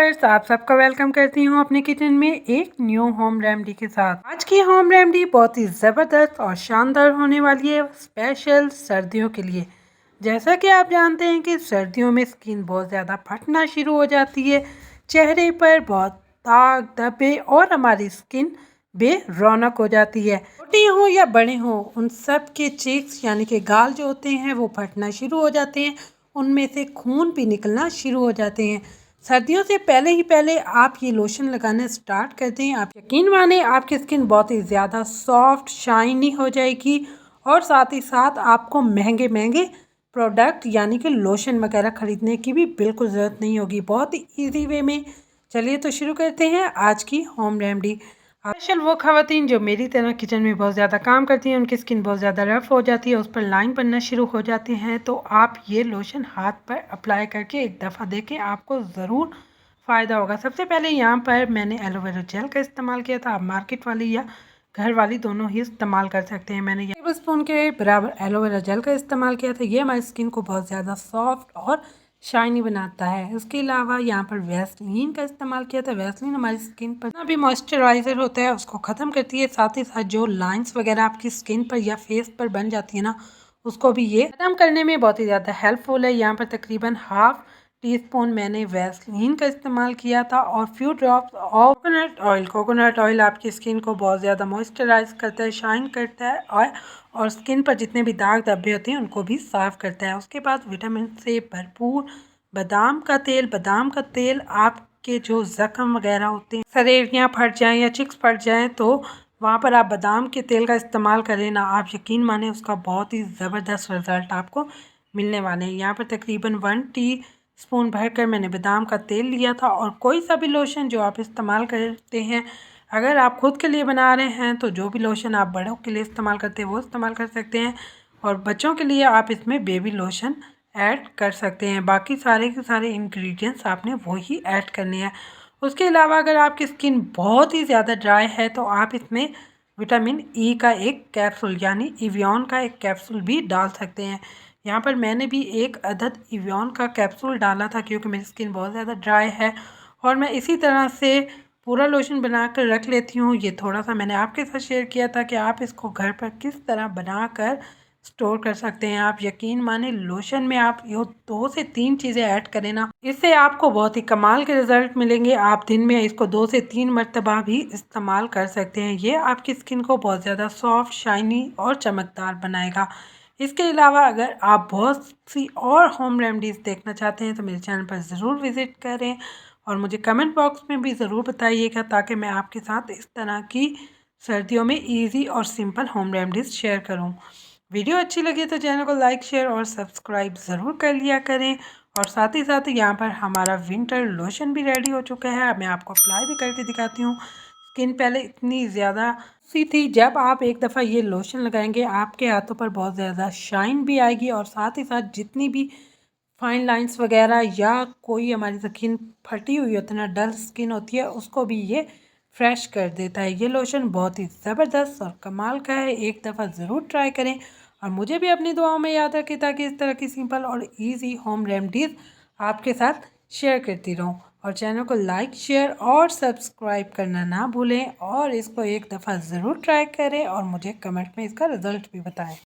Viewers, आप सबका welcome करती हूँ अपने किचन में एक न्यू होम रेमेडी के साथ। आज की होम रेमेडी बहुत ही ज़बरदस्त और शानदार होने वाली है, स्पेशल सर्दियों के लिए। जैसा कि आप जानते हैं कि सर्दियों में स्किन बहुत ज़्यादा फटना शुरू हो जाती है, चेहरे पर बहुत दाग धब्बे और हमारी स्किन बेरौनक हो जाती है। छोटे हों या बड़े हों, उन सब के चेक्स यानी कि गाल जो होते हैं वो फटना शुरू हो जाते हैं, उनमें से खून भी निकलना शुरू हो जाते हैं। सर्दियों से पहले आप ये लोशन लगाना स्टार्ट कर दें, आप यकीन माने आपकी स्किन बहुत ही ज़्यादा सॉफ्ट शाइनी हो जाएगी और साथ ही साथ आपको महंगे महंगे प्रोडक्ट यानी कि लोशन वगैरह ख़रीदने की भी बिल्कुल ज़रूरत नहीं होगी। बहुत ही ईजी वे में। चलिए तो शुरू करते हैं आज की होम रेमेडी। स्पेशल वो ख़वातीन जो मेरी तरह किचन में बहुत ज़्यादा काम करती हैं, उनकी स्किन बहुत ज़्यादा रफ़ हो जाती है, उस पर लाइन बनना शुरू हो जाती हैं, तो आप ये लोशन हाथ पर अप्लाई करके एक दफ़ा देखें, आपको ज़रूर फ़ायदा होगा। सबसे पहले यहाँ पर मैंने एलोवेरा जेल का इस्तेमाल किया था। आप मार्केट वाली या घर वाली दोनों ही इस्तेमाल कर सकते हैं। मैंने टेबल स्पून के बराबर एलोवेरा जेल का इस्तेमाल किया था। ये हमारी स्किन को बहुत ज़्यादा सॉफ्ट और शाइनी बनाता है। उसके अलावा यहाँ पर वैसलीन का इस्तेमाल किया था। वैसलीन हमारी स्किन पर जितना भी मॉइस्चराइज़र होता है उसको ख़त्म करती है, साथ ही साथ जो लाइंस वगैरह आपकी स्किन पर या फेस पर बन जाती है ना, उसको भी ये ख़त्म करने में बहुत ही ज़्यादा हेल्पफुल है। यहाँ पर तकरीबन हाफ़ टी स्पून मैंने वैसलीन का इस्तेमाल किया था और few drops of coconut oil. Coconut oil आपकी स्किन को बहुत ज़्यादा मॉइस्चराइज करता है, शाइन करता है और स्किन पर जितने भी दाग धब्बे होते हैं उनको भी साफ़ करता है। उसके बाद विटामिन से भरपूर बादाम का तेल आपके जो ज़ख्म वगैरह होते हैं, सरेरियाँ फट जाएं या चिक्स फट जाएं, तो वहाँ पर आप बादाम के तेल का इस्तेमाल करें ना, आप यकीन माने उसका बहुत ही ज़बरदस्त रिज़ल्ट आपको मिलने वाले हैं। यहाँ पर तकरीबन 1 टी स्पून भरकर मैंने बादाम का तेल लिया था। और कोई सा भी लोशन जो आप इस्तेमाल करते हैं, अगर आप खुद के लिए बना रहे हैं तो जो भी लोशन आप बड़ों के लिए इस्तेमाल करते हैं वो इस्तेमाल कर सकते हैं, और बच्चों के लिए आप इसमें बेबी लोशन ऐड कर सकते हैं। बाकी सारे के सारे इंग्रेडिएंट्स आपने वही ऐड करने हैं। उसके अलावा अगर आपकी स्किन बहुत ही ज़्यादा ड्राई है तो आप इसमें विटामिन ई का एक कैप्सूल यानी इवियन का एक कैप्सूल भी डाल सकते हैं। यहाँ पर मैंने भी एक अदद इवियन का कैप्सूल डाला था क्योंकि मेरी स्किन बहुत ज़्यादा ड्राई है और मैं इसी तरह से पूरा लोशन बनाकर रख लेती हूँ। ये थोड़ा सा मैंने आपके साथ शेयर किया था कि आप इसको घर पर किस तरह बनाकर स्टोर कर सकते हैं। आप यकीन माने लोशन में आप ये 2 से 3 चीज़ें ऐड करें ना, इससे आपको बहुत ही कमाल के रिज़ल्ट मिलेंगे। आप दिन में इसको 2 से 3 मरतबा भी इस्तेमाल कर सकते हैं। ये आपकी स्किन को बहुत ज़्यादा सॉफ्ट, शाइनी और चमकदार बनाएगा। इसके अलावा अगर आप बहुत सी और होम रेमेडीज़ देखना चाहते हैं तो मेरे चैनल पर ज़रूर विज़िट करें और मुझे कमेंट बॉक्स में भी ज़रूर बताइएगा, ताकि मैं आपके साथ इस तरह की सर्दियों में ईजी और सिंपल होम रेमेडीज़ शेयर करूं। वीडियो अच्छी लगी तो चैनल को लाइक, शेयर और सब्सक्राइब ज़रूर कर लिया करें। और साथ ही साथ यहाँ पर हमारा विंटर लोशन भी रेडी हो चुका है। अब मैं आपको अप्लाई भी करके दिखाती हूँ। स्किन पहले इतनी ज़्यादा सी थी, जब आप एक दफ़ा ये लोशन लगाएंगे आपके हाथों पर बहुत ज़्यादा शाइन भी आएगी और साथ ही साथ जितनी भी फाइन लाइंस वगैरह या कोई हमारी स्किन फटी हुई होती है ना, डल स्किन होती है, उसको भी ये फ्रेश कर देता है। ये लोशन बहुत ही ज़बरदस्त और कमाल का है, एक दफ़ा ज़रूर ट्राई करें और मुझे भी अपनी दुआओं में याद रखें, ताकि इस तरह की सिंपल और इजी होम रेमेडीज़ आपके साथ शेयर करती रहूं। और चैनल को लाइक, शेयर और सब्सक्राइब करना ना भूलें और इसको एक दफ़ा ज़रूर ट्राई करें और मुझे कमेंट में इसका रिज़ल्ट भी बताएं।